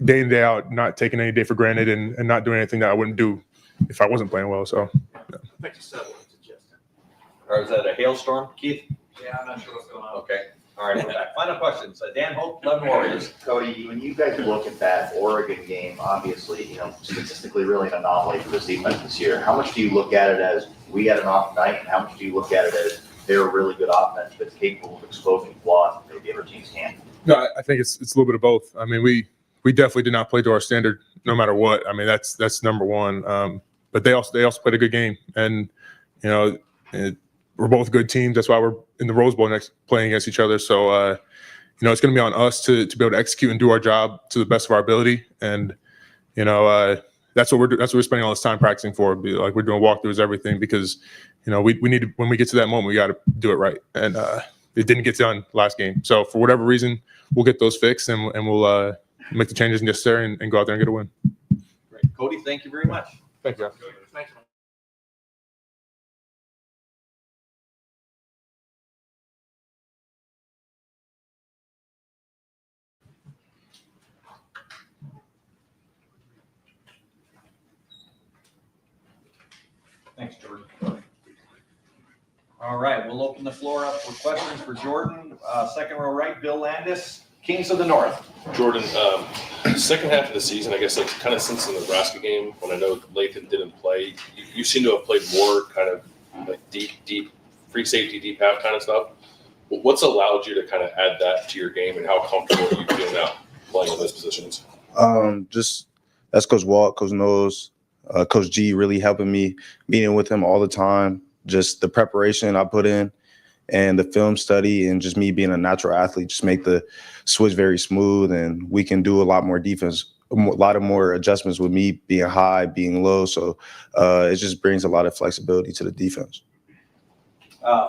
day in, day out, not taking any day for granted, and not doing anything that I wouldn't do if I wasn't playing well. So. Yeah. Or is that a hailstorm, Keith? Yeah, I'm not sure what's going on. Okay. All right, we're back. Final questions. Dan Hope, 11 Warriors. Cody, when you guys look at that Oregon game, obviously, statistically really an anomaly for this defense this year. How much do you look at it as we had an off night, and how much do you look at it as they're a really good offense that's capable of exposing flaws that maybe other teams can't? No, I think it's a little bit of both. I mean, we definitely did not play to our standard no matter what. I mean, that's number one. But they also played a good game, and we're both good teams. That's why we're in the Rose Bowl next, playing against each other. So, it's going to be on us to be able to execute and do our job to the best of our ability. And, that's what we're spending all this time practicing for. Like, we're doing walkthroughs, everything, because, we need to, when we get to that moment, we got to do it right. And it didn't get done last game. So for whatever reason, we'll get those fixed, and we'll make the changes necessary and go out there and get a win. Great. Cody, thank you very much. Thank you. Thanks. Thanks, Jordan. All right, we'll open the floor up for questions for Jordan. Second row right, Bill Landis, Kings of the North. Jordan, second half of the season, I guess, like kind of since the Nebraska game, when I know Lathan didn't play, you seem to have played more kind of like deep, free safety, deep half kind of stuff. What's allowed you to kind of add that to your game, and how comfortable do you feel now playing in those positions? Just that's Coach Walt, Coach Knowles, Coach G really helping me, meeting with him all the time. Just the preparation I put in, and the film study and just me being a natural athlete just make the switch very smooth, and we can do a lot more defense, a lot of more adjustments with me being high, being low. So it just brings a lot of flexibility to the defense.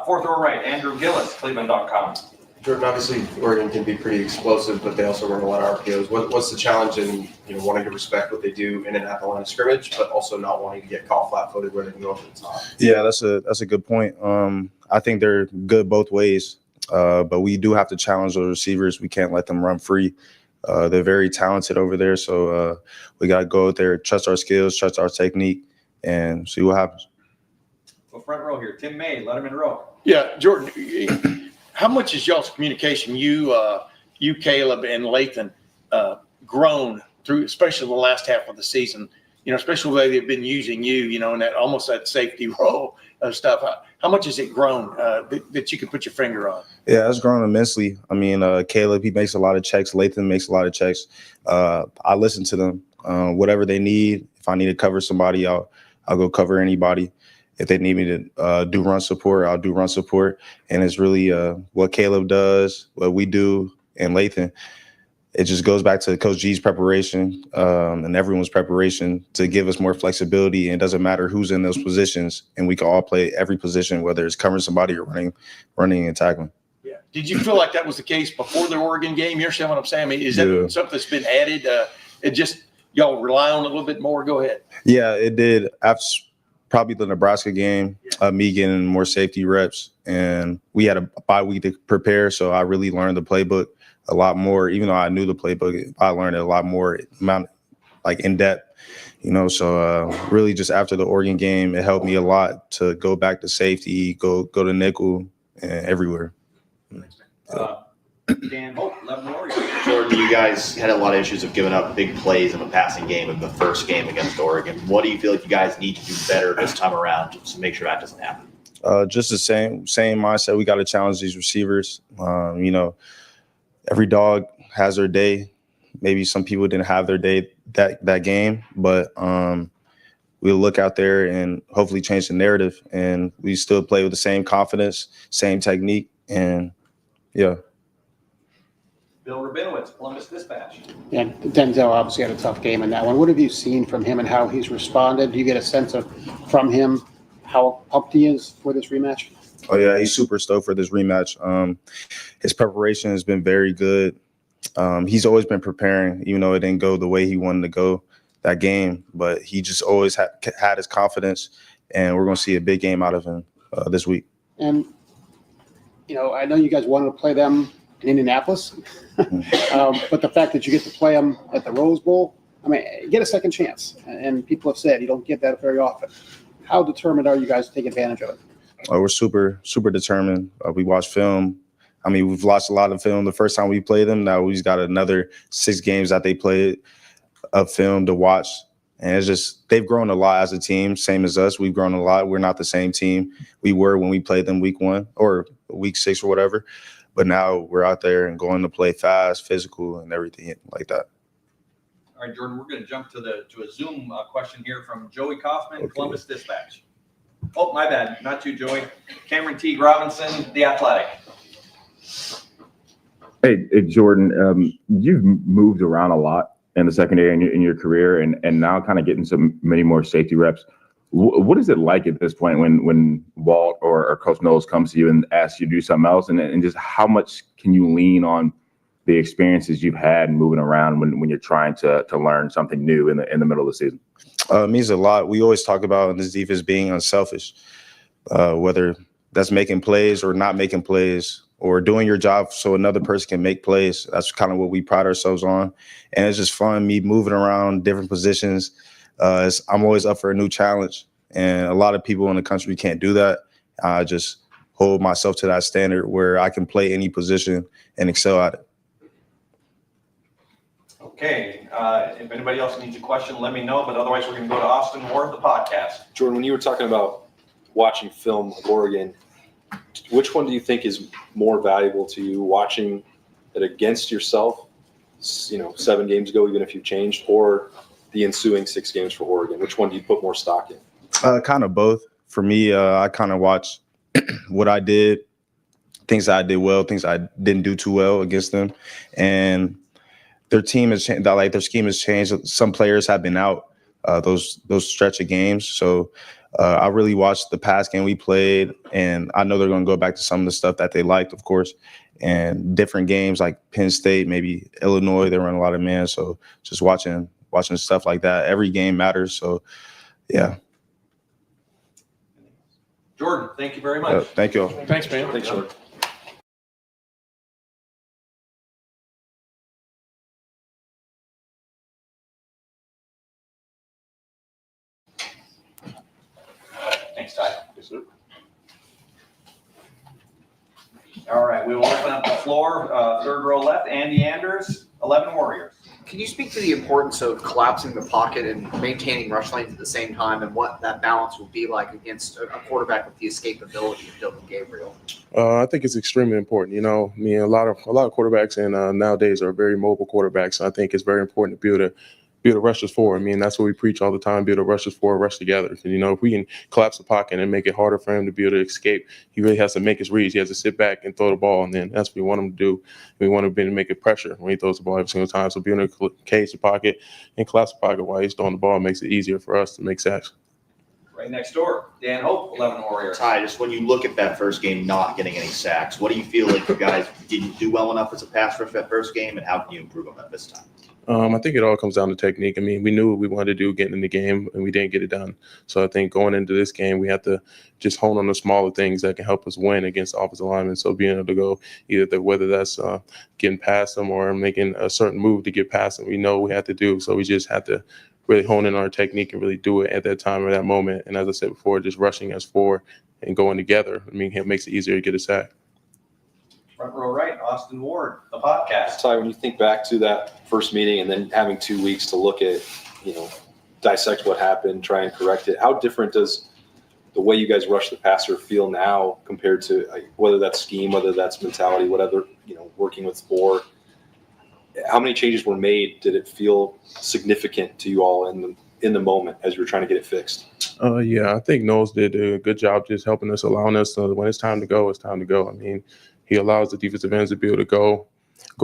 Fourth row right, Andrew Gillis, Cleveland.com. Jordan, obviously Oregon can be pretty explosive, but they also run a lot of RPOs. What's the challenge in wanting to respect what they do in and out the line of scrimmage, but also not wanting to get caught flat-footed where they can go over the top? Yeah, that's a good point. I think they're good both ways, but we do have to challenge those receivers. We can't let them run free. They're very talented over there, so we got to go out there, trust our skills, trust our technique, and see what happens. Well, front row here, Tim May, Letterman Row. Yeah, Jordan, how much is y'all's communication, you, Caleb, and Lathan, grown through, especially the last half of the season? Especially the way they've been using you, in that almost that safety role of stuff. How much has it grown that you can put your finger on? Yeah, it's grown immensely. I mean, Caleb, he makes a lot of checks. Lathan makes a lot of checks. I listen to them. Whatever they need. If I need to cover somebody, I'll go cover anybody. If they need me to do run support, I'll do run support. And it's really what Caleb does, what we do, and Lathan. It just goes back to Coach G's preparation and everyone's preparation to give us more flexibility. And it doesn't matter who's in those positions, and we can all play every position, whether it's covering somebody or running and tackling. Yeah. Did you feel like that was the case before the Oregon game? You understand what I'm saying? I mean, is that something that's been added? It just y'all rely on a little bit more? Go ahead. Yeah, it did. After probably the Nebraska game, me getting more safety reps, and we had a bye week to prepare, so I really learned the playbook a lot more. Even though I knew the playbook, I learned it a lot more, in depth. So really just after the Oregon game, it helped me a lot to go back to safety, go to nickel, and everywhere. Dan Hope, 11 Warriors. Jordan, you guys had a lot of issues of giving up big plays in the passing game in the first game against Oregon. What do you feel like you guys need to do better this time around to make sure that doesn't happen? Just the same mindset. We got to challenge these receivers. Every dog has their day. Maybe some people didn't have their day that game, but we'll look out there and hopefully change the narrative. And we still play with the same confidence, same technique, and yeah. Bill Rabinowitz, Columbus Dispatch. Yeah, Denzel obviously had a tough game in that one. What have you seen from him and how he's responded? Do you get a sense from him how pumped he is for this rematch? Oh, yeah, he's super stoked for this rematch. His preparation has been very good. He's always been preparing, even though it didn't go the way he wanted to go that game. But he just always had his confidence, and we're going to see a big game out of him this week. And, I know you guys wanted to play them in Indianapolis, but the fact that you get to play them at the Rose Bowl, you get a second chance. And people have said you don't get that very often. How determined are you guys to take advantage of it? We're super, super determined. We watch film. We've watched a lot of film the first time we played them. Now we've got another 6 games that they played of film to watch. And it's just, they've grown a lot as a team, same as us. We've grown a lot. We're not the same team we were when we played them week 1 or week 6 or whatever. But now we're out there and going to play fast, physical, and everything like that. All right, Jordan, we're going to jump to a Zoom question here from Joey Kaufman, Columbus Dispatch. Oh, my bad. Not you, Joey. Cameron Teague Robinson, The Athletic. Hey, Jordan, you've moved around a lot in the secondary in your career, and now kind of getting many more safety reps. What is it like at this point when Walt or Coach Knowles comes to you and asks you to do something else, and just how much can you lean on the experiences you've had moving around when you're trying to learn something new in the middle of the season? It means a lot. We always talk about in this defense being unselfish, whether that's making plays or not making plays or doing your job so another person can make plays. That's kind of what we pride ourselves on. And it's just fun, me moving around different positions. I'm always up for a new challenge. And a lot of people in the country can't do that. I just hold myself to that standard where I can play any position and excel at it. Okay. If anybody else needs a question, let me know. But otherwise, we're going to go to Austin Ward, the podcast. Jordan, when you were talking about watching film of Oregon, which one do you think is more valuable to you, watching it against yourself, 7 games ago, even if you changed, or the ensuing 6 games for Oregon? Which one do you put more stock in? Kind of both. For me, I kind of watch what I did things I did well, things I didn't do too well against them, and their team has changed. Like their scheme has changed. Some players have been out those stretch of games. So I really watched the past game we played, and I know they're going to go back to some of the stuff that they liked, of course, and different games like Penn State, maybe Illinois. They run a lot of man. So just watching stuff like that. Every game matters. So yeah. Jordan, thank you very much. Thank you all. Thanks, man. Thanks, Jordan. Thanks, Ty. Yes, sir. All right, we will open up the floor. Third row left, Andy Anders, 11 Warriors. Can you speak to the importance of collapsing the pocket and maintaining rush lanes at the same time, and what that balance will be like against a quarterback with the escapability of Dylan Gabriel? I think it's extremely important. You know, I mean, a lot of quarterbacks and nowadays are very mobile quarterbacks. So I think it's very important to build a rushers for. I mean, that's what we preach all the time: build a rushers for, rush together. And, you know, if we can collapse the pocket and make it harder for him to be able to escape, he really has to make his reads. He has to sit back and throw the ball, and then that's what we want him to do. We want him to be able to make it pressure when he throws the ball every single time. So being able to cage the pocket and collapse the pocket while he's throwing the ball makes it easier for us to make sacks. Right next door, Dan Hope, 11 Warriors. Ty, just when you look at that first game not getting any sacks, what do you feel like you guys didn't do well enough as a pass rush that first game, and how can you improve on that this time? I think it all comes down to technique. I mean, we knew what we wanted to do getting in the game, and we didn't get it done. So I think going into this game, we have to just hone on the smaller things that can help us win against offensive linemen. So being able to go whether that's getting past them or making a certain move to get past them, we know we have to do. So we just have to really hone in our technique and really do it at that time or that moment. And as I said before, just rushing as four and going together, I mean, it makes it easier to get a sack. Front row right, Austin Ward, the podcast. Ty, when you think back to that first meeting and then having 2 weeks to look at, dissect what happened, try and correct it, how different does the way you guys rush the passer feel now compared to whether that's scheme, whether that's mentality, whatever, working with four? How many changes were made? Did it feel significant to you all in the moment as you were trying to get it fixed? Yeah, I think Knowles did a good job just helping us, allowing us to, when it's time to go, it's time to go. I mean, he allows the defensive ends to be able to go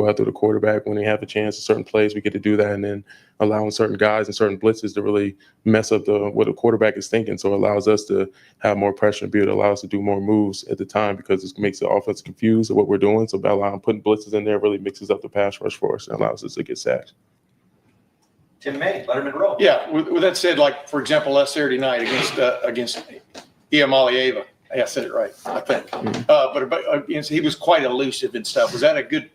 after the quarterback when they have a chance. In certain plays, we get to do that, and then allowing certain guys and certain blitzes to really mess up what the quarterback is thinking. So it allows us to have more pressure and be able to allow us to do more moves at the time because it makes the offense confused of what we're doing. So by allowing putting blitzes in there really mixes up the pass rush for us and allows us to get sacks. Tim May, Letterman Row. Yeah, with that said, like, for example, last Saturday night against Tuimoloau. Yeah, I said it right, I think. But he was quite elusive and stuff. Was that a good,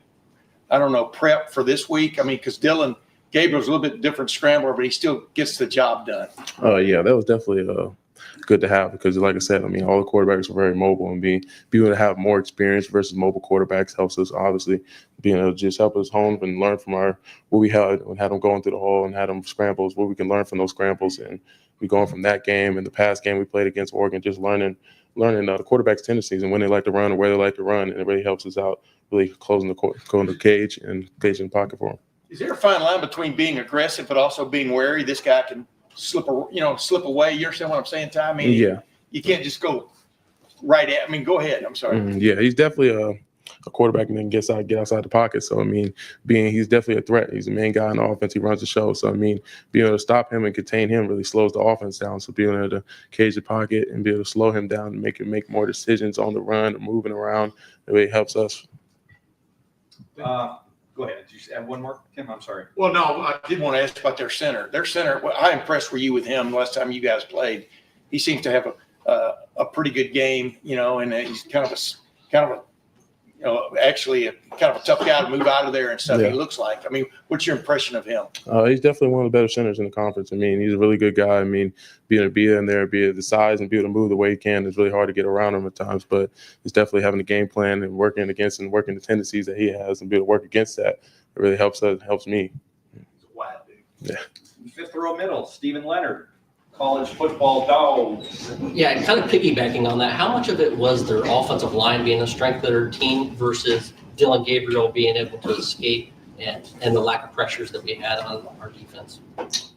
prep for this week? I mean, because Dylan Gabriel's a little bit different scrambler, but he still gets the job done. Yeah, that was definitely good to have because, like I said, I mean, all the quarterbacks are very mobile, and be able to have more experience versus mobile quarterbacks helps us, obviously, being able to just help us hone and learn from what we had and had them going through the hole and had them scrambles, what we can learn from those scrambles. And we going from that game and the past game we played against Oregon, just learning the quarterback's tendencies and when they like to run or where they like to run, and it really helps us out, really closing the cage and caging the pocket for them. Is there a fine line between being aggressive but also being wary? This guy can slip away. You understand what I'm saying, Ty? I mean, yeah. You can't just go right at. I mean, go ahead. I'm sorry. Yeah, he's definitely a quarterback and then get outside the pocket. So I mean, he's definitely a threat. He's the main guy in the offense. He runs the show. So I mean, being able to stop him and contain him really slows the offense down. So being able to cage the pocket and be able to slow him down and make more decisions on the run or moving around, it really helps us. Go ahead. Did you have one more, Tim? I'm sorry. Well, no, I did want to ask about their center. How impressed were you with him last time you guys played? He seems to have a pretty good game, and he's actually a kind of a tough guy to move out of there and stuff. Yeah. He looks like. I mean, what's your impression of him? He's definitely one of the better centers in the conference. I mean, he's a really good guy. I mean, being able to be in there, be the size and be able to move the way he can, it's really hard to get around him at times. But it's definitely having a game plan and working the tendencies that he has and be able to work against that. It really helps me. He's a wild dude. Yeah. Fifth row middle, Stephen Leonard, college football dogs. Yeah, and kind of piggybacking on that, how much of it was their offensive line being the strength of their team versus Dylan Gabriel being able to escape and the lack of pressures that we had on our defense?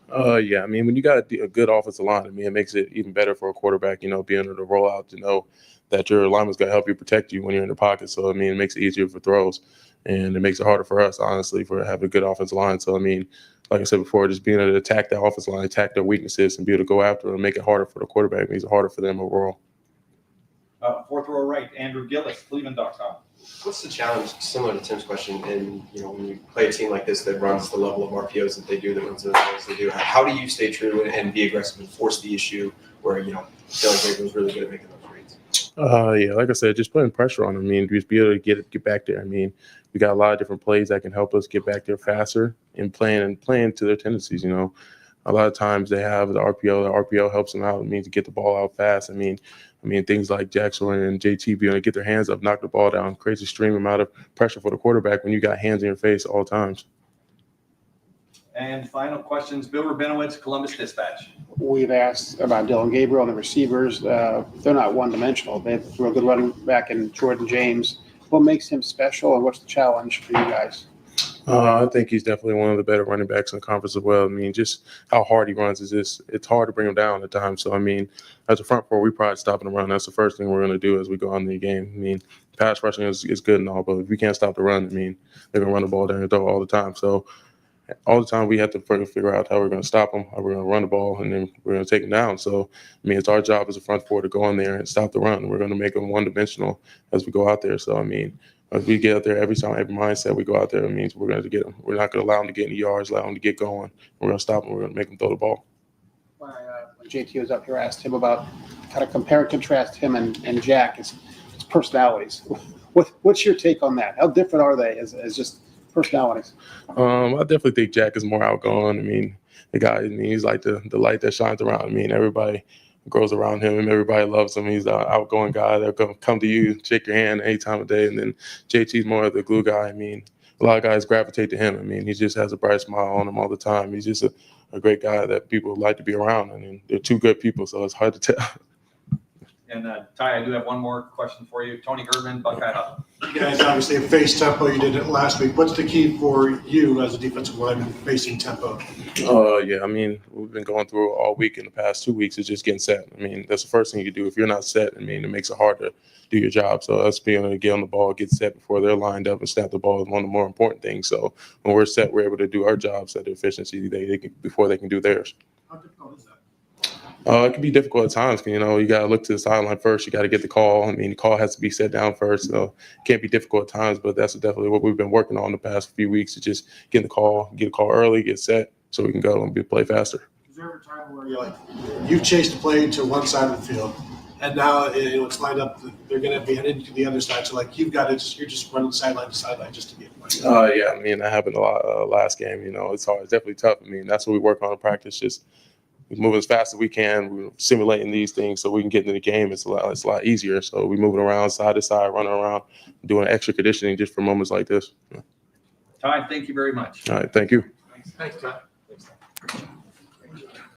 Yeah, I mean, when you got a good offensive line, I mean, it makes it even better for a quarterback, being able to roll out, to know that your alignment's going to help you protect you when you're in the pocket. So, I mean, it makes it easier for throws, and it makes it harder for us, honestly, for having a good offensive line. So, I mean, like I said before, just being able to attack that offensive line, attack their weaknesses, and be able to go after them and make it harder for the quarterback makes it harder for them overall. Fourth row right, Andrew Gillis, Cleveland.com. What's the challenge, similar to Tim's question, in when you play a team like this that runs the level of RPOs that they do, that runs the things they do? How do you stay true and be aggressive and force the issue where Dylan Gabriel was really good at making those reads? Yeah, like I said, just putting pressure on them. I mean, just be able to get back there. I mean, we got a lot of different plays that can help us get back there faster and playing to their tendencies. A lot of times they have the RPO. The RPO helps them out. It means to get the ball out fast. I mean, things like Jackson and JT being able to get their hands up, knock the ball down, creates a extreme amount of pressure for the quarterback when you got hands in your face all times. And final questions, Bill Rabinowitz, Columbus Dispatch. We've asked about Dylan Gabriel and the receivers. They're not one-dimensional. They have a real good running back in Jordan James. What makes him special, and what's the challenge for you guys? I think he's definitely one of the better running backs in the conference as well. I mean, just how hard he runs it's hard to bring him down at times. So, I mean, as a front four, we pride stopping the run. That's the first thing we're going to do as we go on in the game. I mean, pass rushing is good and all, but if we can't stop the run, I mean, they're going to run the ball down your throat all the time. So, all the time we have to figure out how we're going to stop them, how we're going to run the ball, and then we're going to take them down. So, I mean, it's our job as a front four to go in there and stop the run. We're going to make them one-dimensional as we go out there. So, I mean, as we get out there every time, every mindset we go out there, it means we're going to get them. We're not going to allow them to get any yards, allow them to get going. We're going to stop them. We're going to make them throw the ball. When JT was up here, I asked him about kind of compare and contrast him and Jack, his personalities. What's your take on that? How different are they as just personalities? I definitely think Jack is more outgoing. I mean, the guy, he's like the light that shines around. I mean, everybody grows around him and everybody loves him. He's the outgoing guy that'll come to you, shake your hand any time of day. And then JT's more of the glue guy. I mean, a lot of guys gravitate to him. I mean, he just has a bright smile on him all the time. He's just a great guy that people like to be around. I mean, they're two good people, so it's hard to tell. And Ty, I do have one more question for you. Tony Erdman, Buckeye Hub. You guys obviously have faced tempo. You did it last week. What's the key for you as a defensive lineman facing tempo? Yeah, I mean, we've been going through it all week in the past 2 weeks. It's just getting set. I mean, that's the first thing you do. If you're not set, I mean, it makes it hard to do your job. So us being able to get on the ball, get set before they're lined up and snap the ball is one of the more important things. So when we're set, we're able to do our jobs at the efficiency before they can do theirs. How difficult is that? It can be difficult at times. You got to look to the sideline first. You got to get the call. I mean, the call has to be set down first. So it can't be difficult at times, but that's definitely what we've been working on the past few weeks, is just get a call early, get set so we can go and play faster. Is there ever a time where you've chased a play to one side of the field, and now it's lined up, they're going to be headed to the other side, so you've got to you're just running sideline to sideline just to get play? Yeah, I mean, that happened a lot last game. It's hard. It's definitely tough. I mean, that's what we work on in practice, just we move as fast as we can. We're simulating these things so we can get into the game. It's a lot easier. So we moving around side to side, running around, doing extra conditioning just for moments like this. Ty, thank you very much. All right, thank you. Thanks, Ty.